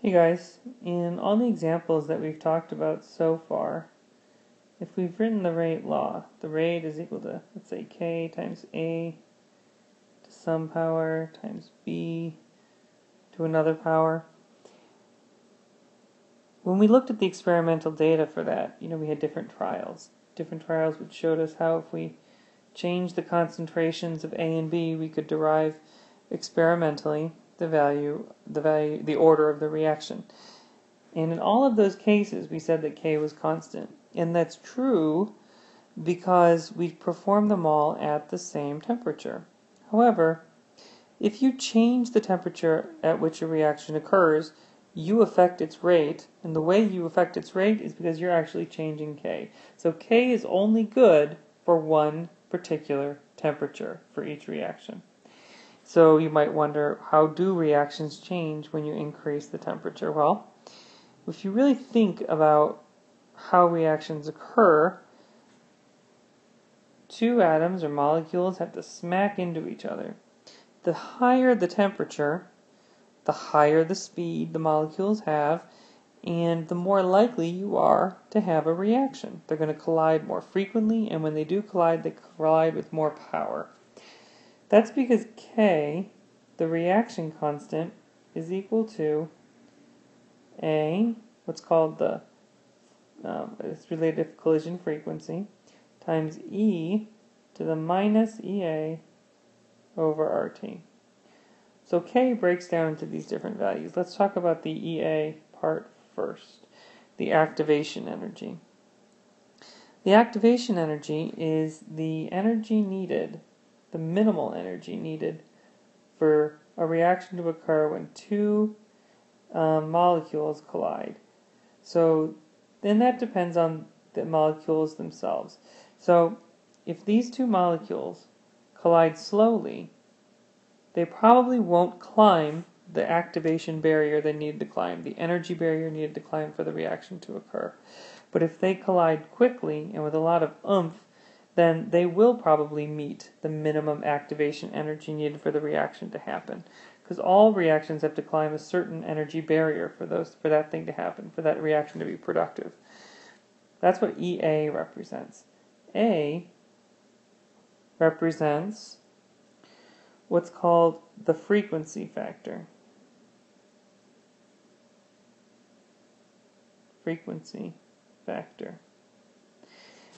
Hey guys, in all the examples that we've talked about so far, if we've written the rate law, the rate is equal to, let's say, k times a to some power times b to another power. When we looked at the experimental data for that, we had different trials. Different trials which showed us how if we change the concentrations of a and b, we could derive experimentally the order of the reaction. And in all of those cases, we said that K was constant. And that's true because we performed them all at the same temperature. However, if you change the temperature at which a reaction occurs, you affect its rate, and the way you affect its rate is because you're actually changing K. So K is only good for one particular temperature for each reaction. So you might wonder, how do reactions change when you increase the temperature? Well, if you really think about how reactions occur, two atoms or molecules have to smack into each other. The higher the temperature, the higher the speed the molecules have, and the more likely you are to have a reaction. They're going to collide more frequently, and when they do collide, they collide with more power. That's because K, the reaction constant, is equal to A, what's called the, it's related to collision frequency, times E to the minus EA over RT. So K breaks down into these different values. Let's talk about the EA part first, the activation energy. The activation energy is the energy needed, the minimal energy needed for a reaction to occur when two molecules collide. So then that depends on the molecules themselves. So if these two molecules collide slowly, they probably won't climb the activation barrier they need to climb, the energy barrier needed to climb for the reaction to occur. But if they collide quickly and with a lot of oomph, then they will probably meet the minimum activation energy needed for the reaction to happen. Because all reactions have to climb a certain energy barrier for that thing to happen, for that reaction to be productive. That's what EA represents. A represents what's called the frequency factor. Frequency factor.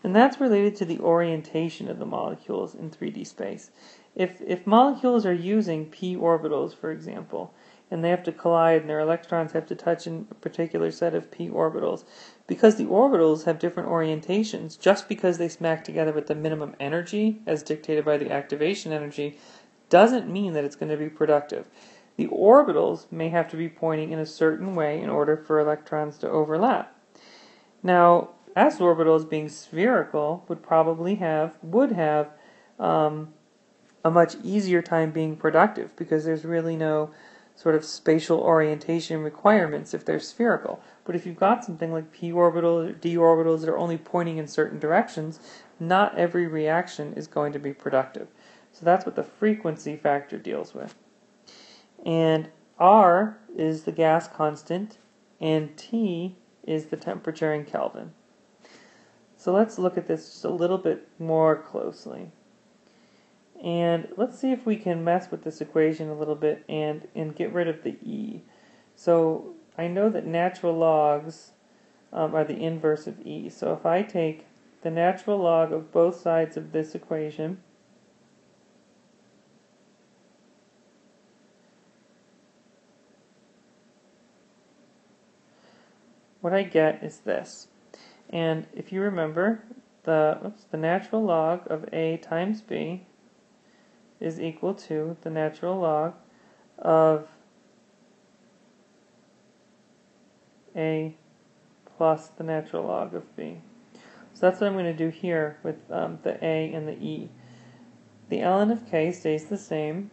And that's related to the orientation of the molecules in 3D space. If molecules are using p orbitals, for example, and they have to collide and their electrons have to touch in a particular set of p orbitals, because the orbitals have different orientations, just because they smack together with the minimum energy, as dictated by the activation energy, doesn't mean that it's going to be productive. The orbitals may have to be pointing in a certain way in order for electrons to overlap. Now, s orbitals being spherical would have a much easier time being productive because there's really no sort of spatial orientation requirements if they're spherical. But if you've got something like p orbitals or d orbitals that are only pointing in certain directions, not every reaction is going to be productive. So that's what the frequency factor deals with. And R is the gas constant, and T is the temperature in Kelvin. So let's look at this just a little bit more closely. And let's see if we can mess with this equation a little bit and get rid of the E. So I know that natural logs are the inverse of E. So if I take the natural log of both sides of this equation, what I get is this. And if you remember, the natural log of A times B is equal to the natural log of A plus the natural log of B. So that's what I'm going to do here with the A and the E. The ln of K stays the same,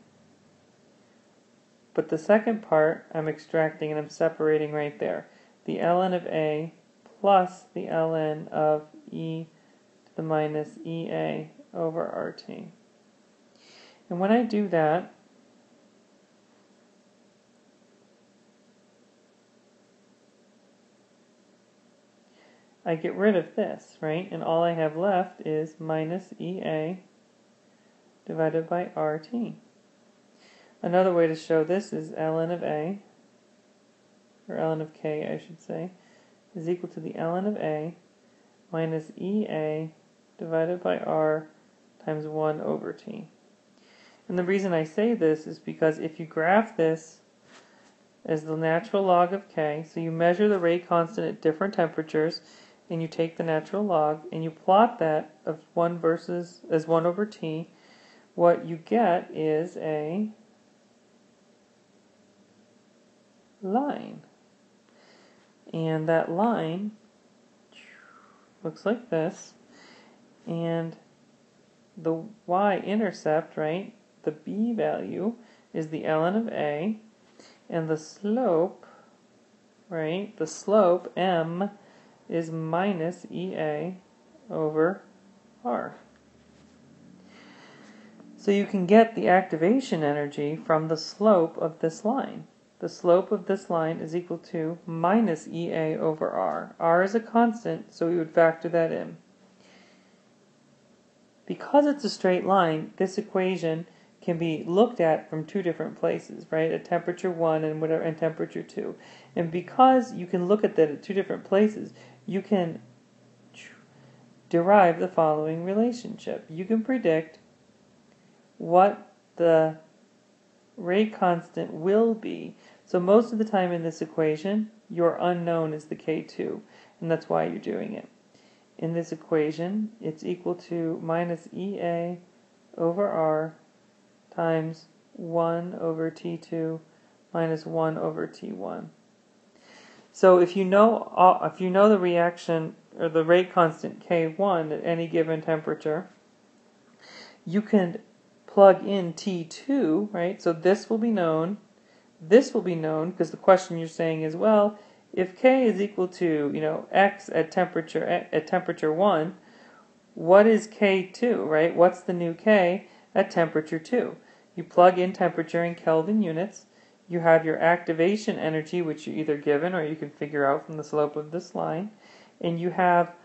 but the second part I'm extracting and I'm separating right there. The ln of A plus the ln of E to the minus EA over RT. And when I do that, I get rid of this, right? And all I have left is minus EA divided by RT. Another way to show this is ln of A, or ln of K, I should say, is equal to the ln of A minus EA divided by R times 1 over T. And the reason I say this is because if you graph this as the natural log of K, so you measure the rate constant at different temperatures, and you take the natural log, and you plot that of 1 as 1 over T, what you get is a line. And that line looks like this, and the y-intercept, right, the b value is the ln of A, and the slope, right, the slope, m, is minus EA over R. So you can get the activation energy from the slope of this line. The slope of this line is equal to minus EA over R. R is a constant, so we would factor that in. Because it's a straight line, this equation can be looked at from two different places, right? At temperature 1 and temperature 2. And because you can look at that at two different places, you can derive the following relationship. You can predict what the rate constant will be. So most of the time in this equation, your unknown is the K2, and that's why you're doing it. In this equation, it's equal to minus EA over R times 1 over T2 minus 1 over T1. So if you know the reaction or the rate constant K1 at any given temperature, you can plug in T2, right? So this will be known because the question you're saying is, well, if K is equal to, X at temperature 1, what is K2, right? What's the new K at temperature 2? You plug in temperature in Kelvin units, you have your activation energy, which you're either given or you can figure out from the slope of this line, and you have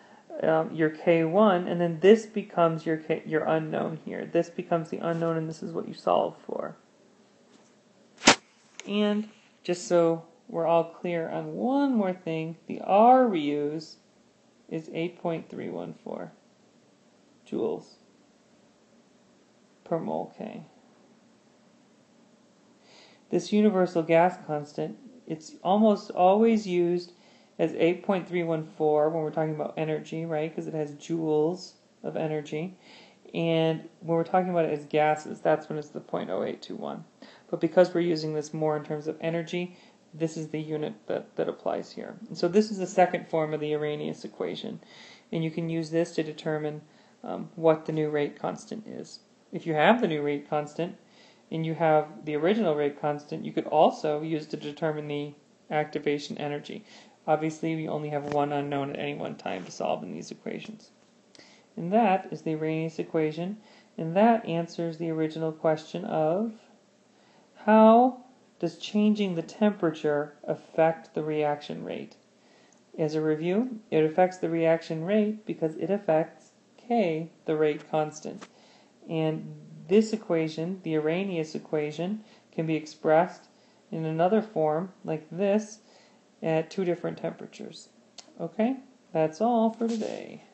your K1, and then this becomes your unknown here. This becomes the unknown, and this is what you solve for. And just so we're all clear on one more thing, the R we use is 8.314 joules per mole K. This universal gas constant, it's almost always used as 8.314 when we're talking about energy, right? Because it has joules of energy. And when we're talking about it as gases, that's when it's the 0.0821. But because we're using this more in terms of energy, this is the unit that applies here. And so this is the second form of the Arrhenius equation. And you can use this to determine what the new rate constant is. If you have the new rate constant, and you have the original rate constant, you could also use to determine the activation energy. Obviously, we only have one unknown at any one time to solve in these equations. And that is the Arrhenius equation, and that answers the original question of how does changing the temperature affect the reaction rate? As a review, it affects the reaction rate because it affects K, the rate constant. And this equation, the Arrhenius equation, can be expressed in another form like this at two different temperatures. Okay, that's all for today.